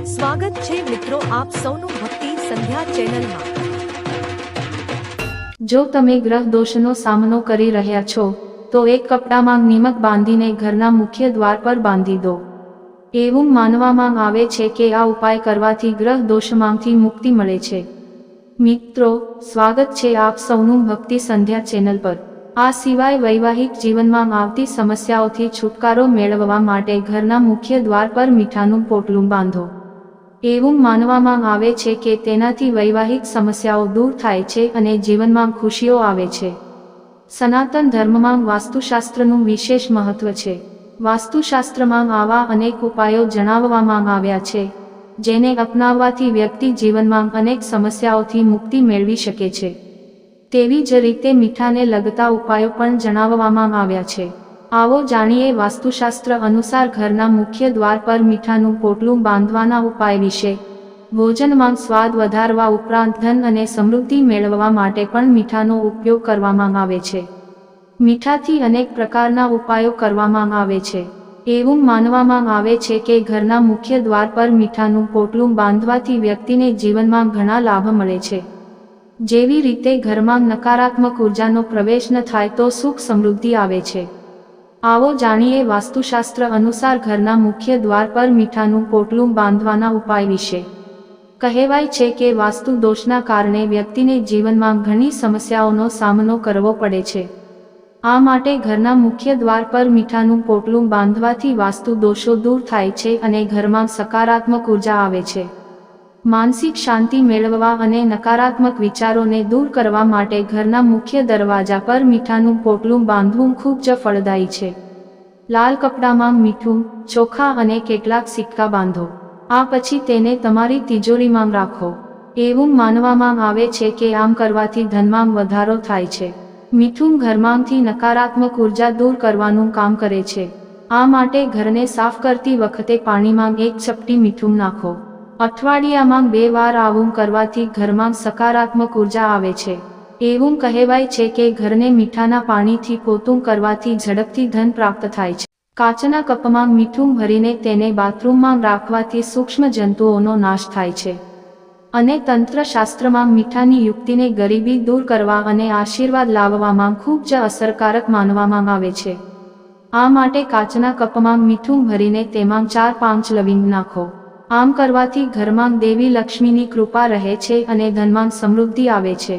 સ્વાગત છે મિત્રો આપ સૌનું ભક્તિ સંધ્યા ચેનલમાં। જો તમે ગ્રહ દોષનો સામનો કરી રહ્યા છો તો એક કપડામાં નિમક બાંધીને ઘરના મુખ્ય દ્વાર પર બાંધી દો। એવું માનવામાં આવે છે કે આ ઉપાય કરવાથી ગ્રહ દોષમાંથી મુક્તિ મળે છે। મિત્રો સ્વાગત છે આપ સૌનું ભક્તિ સંધ્યા ચેનલ પર। આ સિવાય વૈવાહિક જીવનમાં આવતી સમસ્યાઓથી છુટકારો મેળવવા માટે ઘરના મુખ્ય દ્વાર પર મીઠાનું પોટલું બાંધો। એવું માનવામાં આવે છે કે તેનાથી વૈવાહિક સમસ્યાઓ દૂર થાય છે અને જીવનમાં ખુશીઓ આવે છે। સનાતન ધર્મમાં વાસ્તુશાસ્ત્રનું વિશેષ મહત્વ છે। વાસ્તુશાસ્ત્રમાં આવા અનેક ઉપાયો જણાવવામાં આવ્યા છે જેને અપનાવવાથી વ્યક્તિ જીવનમાં અનેક સમસ્યાઓથી મુક્તિ મેળવી શકે છે। તેવી જ રીતે મીઠાને લગતા ઉપાયો પણ જણાવવામાં આવ્યા છે। આવો જાણીએ વાસ્તુશાસ્ત્ર અનુસાર ઘરના મુખ્ય દ્વાર પર મીઠાનું પોટલું બાંધવાના ઉપાય વિશે। ભોજનમાં સ્વાદ વધારવા ઉપરાંત ધન અને સમૃદ્ધિ મેળવવા માટે પણ મીઠાનો ઉપયોગ કરવામાં આવે છે। મીઠાથી અનેક પ્રકારના ઉપાયો કરવામાં આવે છે। એવું માનવામાં આવે છે કે ઘરના મુખ્ય દ્વાર પર મીઠાનું પોટલું બાંધવાથી વ્યક્તિને જીવનમાં ઘણા લાભ મળે છે। જેવી રીતે ઘરમાં નકારાત્મક ઉર્જાનો પ્રવેશ ન થાય તો સુખ સમૃદ્ધિ આવે છે। આવો જાણીએ વાસ્તુશાસ્ત્ર અનુસાર ઘરના મુખ્ય દ્વાર પર મીઠાનું પોટલું બાંધવાના ઉપાય વિશે। કહેવાય છે કે વાસ્તુ દોષના કારણે વ્યક્તિને જીવનમાં ઘણી સમસ્યાઓનો સામનો કરવો પડે છે। આ માટે ઘરના મુખ્ય દ્વાર પર મીઠાનું પોટલું બાંધવાથી વાસ્તુ દોષો દૂર થાય છે અને ઘરમાં સકારાત્મક ઉર્જા આવે છે। માનસિક શાંતિ મેળવવા અને નકારાત્મક વિચારોને દૂર કરવા માટે ઘરના મુખ્ય દરવાજા પર મીઠાનું પોટલું બાંધવું ખૂબ જ ફળદાયી છે। લાલ કપડામાં મીઠું, ચોખા અને કેટલાક સિક્કા બાંધો। આ પછી તેને તમારી તિજોરીમાં રાખો। એવું માનવામાં આવે છે કે આમ કરવાથી ધનમાં વધારો થાય છે। મીઠું ઘરમાંથી નકારાત્મક ઉર્જા દૂર કરવાનું કામ કરે છે। આ માટે ઘરને સાફ કરતી વખતે પાણીમાં એક ચપટી મીઠું નાખો। અઠવાડિયામાં 2 વાર આવું કરવાથી ઘરમાં સકારાત્મક ઉર્જા આવે છે। એવું કહેવાય છે કે ઘરને મીઠાના પાણીથી પોતું કરવાથી ઝડપથી ધન પ્રાપ્ત થાય છે। કાચના કપમાં મીઠું ભરીને તેને બાથરૂમમાં રાખવાથી સૂક્ષ્મ જંતુઓનો નાશ થાય છે અને તંત્રશાસ્ત્રમાં મીઠાની યુક્તિને ગરીબી દૂર કરવા અને આશીર્વાદ લાવવામાં ખૂબ જ અસરકારક માનવામાં આવે છે। આ માટે કાચના કપમાં મીઠું ભરીને તેમાં 4-5 લવિંગ નાખો। આમ કરવાથી ઘરમાં દેવી લક્ષ્મીની કૃપા રહે છે અને ધનમાં સમૃદ્ધિ આવે છે।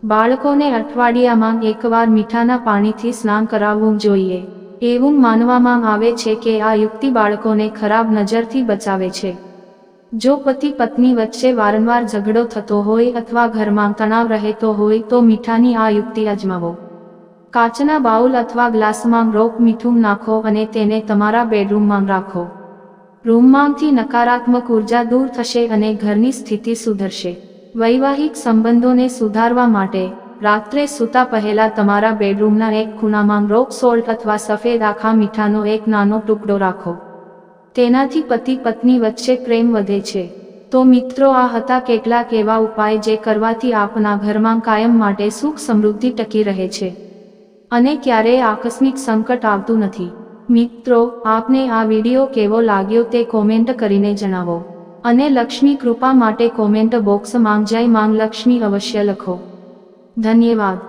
બાળકોને અઠવાડિયામાં 1 વાર મીઠાના પાણીથી સ્નાન કરાવવું જોઈએ। એવું માનવામાં આવે છે કે આ યુક્તિ બાળકોને ખરાબ નજરથી બચાવે છે। જો પતિ પત્ની વચ્ચે વારંવાર ઝઘડો થતો હોય અથવા ઘરમાં તણાવ રહેતો હોય તો મીઠાની આ યુક્તિ અજમાવો। કાચના બાઉલ અથવા ગ્લાસમાં રોક મીઠું નાખો અને તેને તમારા બેડરૂમમાં રાખો। રૂમમાંથી નકારાત્મક ઉર્જા દૂર થશે અને ઘરની સ્થિતિ સુધરશે। વૈવાહિક સંબંધોને સુધારવા માટે રાત્રે સૂતા પહેલા તમારા બેડરૂમના એક ખૂણામાં રોક સોલ્ટ અથવા સફેદ આખા મીઠાનો એક નાનો ટુકડો રાખો। તેનાથી પતિ પત્ની વચ્ચે પ્રેમ વધે છે। તો મિત્રો આ હતા કેટલાક એવા ઉપાય જે કરવાથી આપના ઘરમાં કાયમ માટે સુખ સમૃદ્ધિ ટકી રહે છે અને ક્યારેય આકસ્મિક સંકટ આવતું નથી। મિત્રો આપને આ વિડીયો કેવો લાગ્યો તે કોમેન્ટ કરીને જણાવો અને લક્ષ્મી કૃપા માટે કોમેન્ટ બોક્સમાં જય માંગ લક્ષ્મી અવશ્ય લખો। ધન્યવાદ।